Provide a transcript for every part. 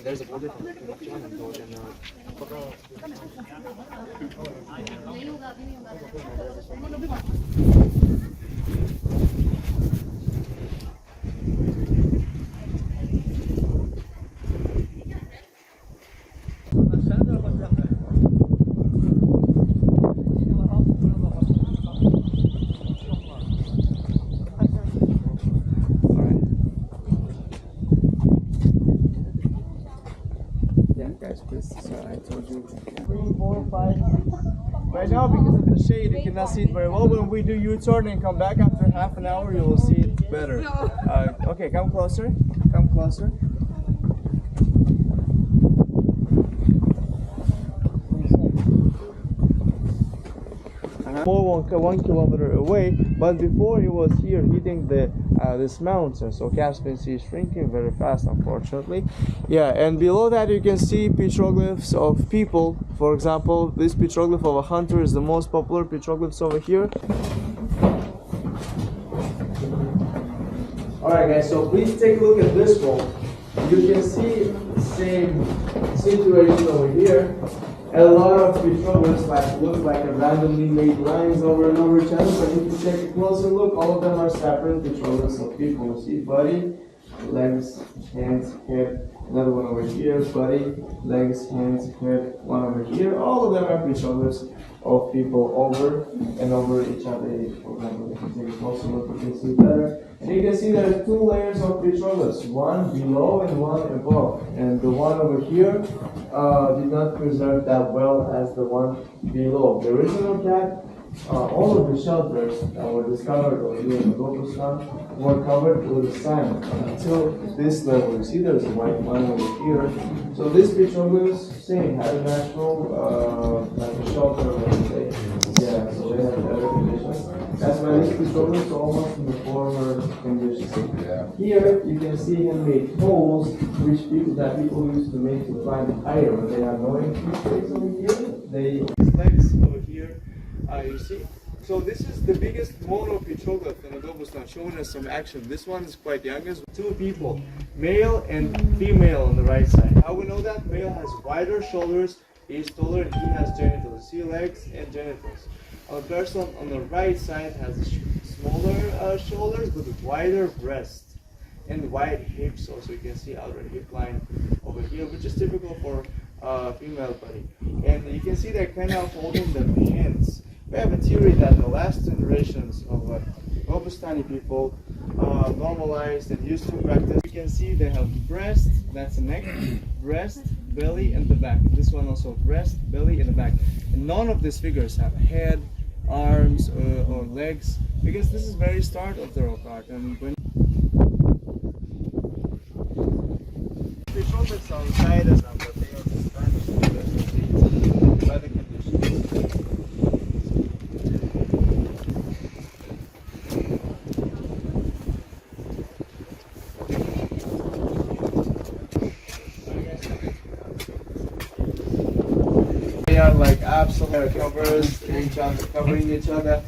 there's a border between China and Georgia and right now, because of the shade, you cannot see it very well. When we do U-turn and come back after half an hour, you will see it better. Okay, come closer. Come closer. More 1 kilometer away, but before it was here hitting this mountain, so Caspian Sea is shrinking very fast, unfortunately. Yeah, and below that you can see petroglyphs of people. For example, this petroglyph of a hunter is the most popular petroglyphs over here. Alright guys, so please take a look at this one. You can see the same situation over here. A lot of petroglyphs look like a randomly made lines over and over each other, but if you take a closer look, all of them are separate petroglyphs of people. You see body, legs, hands, head, another one over here, body, legs, hands, head, one over here. All of them are petroglyphs of people over and over each other. For example, if you take a closer look, you can see better. And you can see there are two layers of petroglyphs, one below and one above. And the one over here did not preserve that well as the one below. The original cat, all of the shelters that were discovered over here in Gobustan were covered with sand until this level. You see there's a white line over here. So this petroglyphs, same, had a natural like a shelter, let's say. Yeah, so they had better conditions. That's why these petroglyphs are almost in the former conditions. Here you can see handmade holes which people used to make to climb higher when they have no entry space over here. They legs over here. You see? So this is the biggest mono petroglyph in Gobustan, showing us some action. This one is quite young. Two people, male and female on the right side. How we know that? Male has wider shoulders, he's taller, and he has genitals. See legs and genitals. A person on the right side has smaller shoulders with wider breasts and wide hips. Also, you can see outer hip line over here, which is typical for female body. And you can see they're kind of holding their hands. We have a theory that the last generations of Gobustani people normalized and used to practice. You can see they have breast, that's the neck, breast, belly, and the back. This one also breast, belly, and the back. And none of these figures have head, arms, or legs, because this is very start of the rock art. And when petroglyphs outside as I'm Spanish by the conditions. They are like absolute covering each other.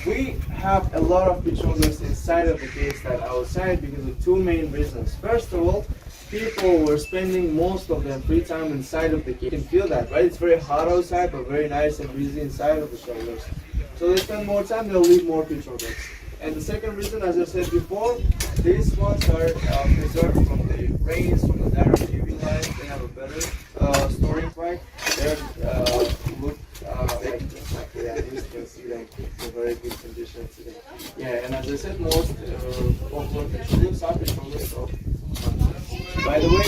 We have a lot of petroglyphs inside of the caves than outside because of two main reasons. First of all, people were spending most of their free time inside of the cave. You can feel that, right? It's very hot outside, but very nice and breezy inside of the shelters. So they spend more time, they'll leave more petroglyphs. And the second reason, as I said before, these ones are preserved from the rains, from the direct UV light. They have a better storing point. They're look just like that. You can see them in very good condition today. Yeah, and as I said, most popular petroglyphs are petroglyphs of hunters. By the way,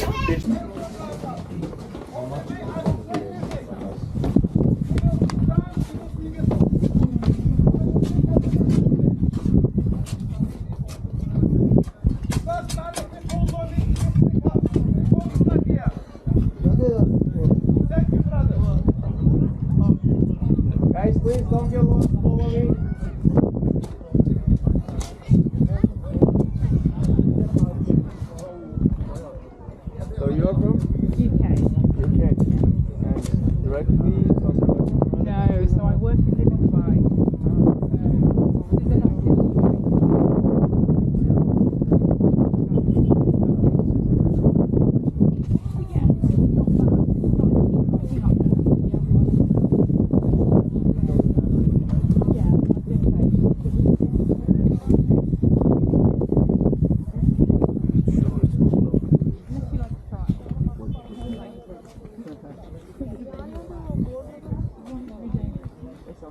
guys, please don't get lost. Follow me. So you're from UK. UK. And directly from No, so I work and live in Dubai.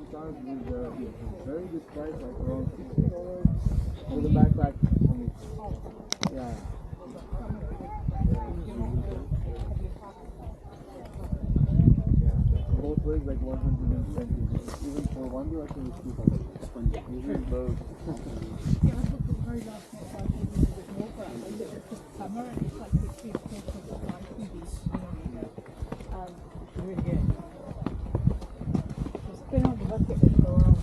start with very good price, like around $60 for the backpack. Yeah. Both ways like 120. Even for one direction it's 200. Usually both. Summer and it's like 60 Just been on the bucket list for a while.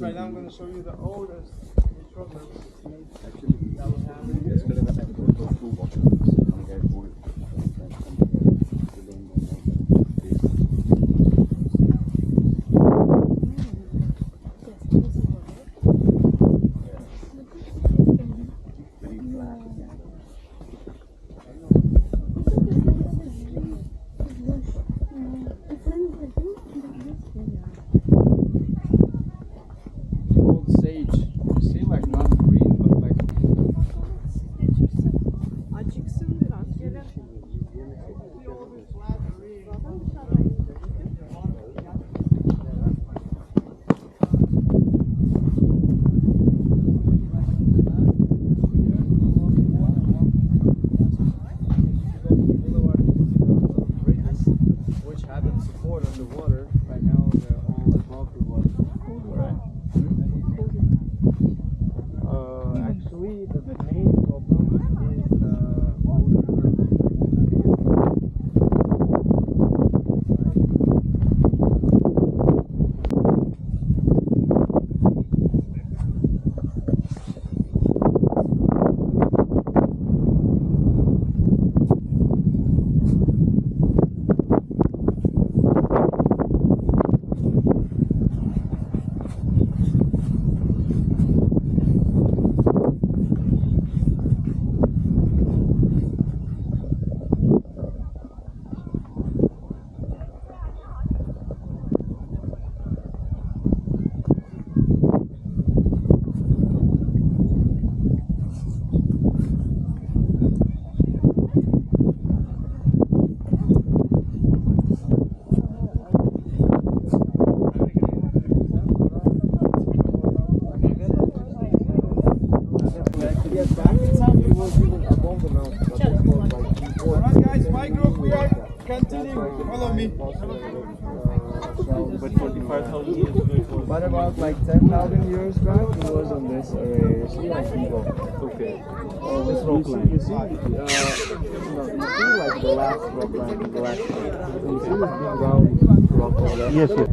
Right now I'm going to show you the oldest petroglyphs that we have. Alright guys, my group, we are continuing. Follow me. But 45,000 years ago it was. But about like 10,000 years back it was on this area. You see like people. Okay. This rock line. You see, no, you see like the last rock line, the last one. You see this big round rock over there? Yes, yes.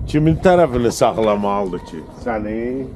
Kimin tarafını saklamalı ki? Seni?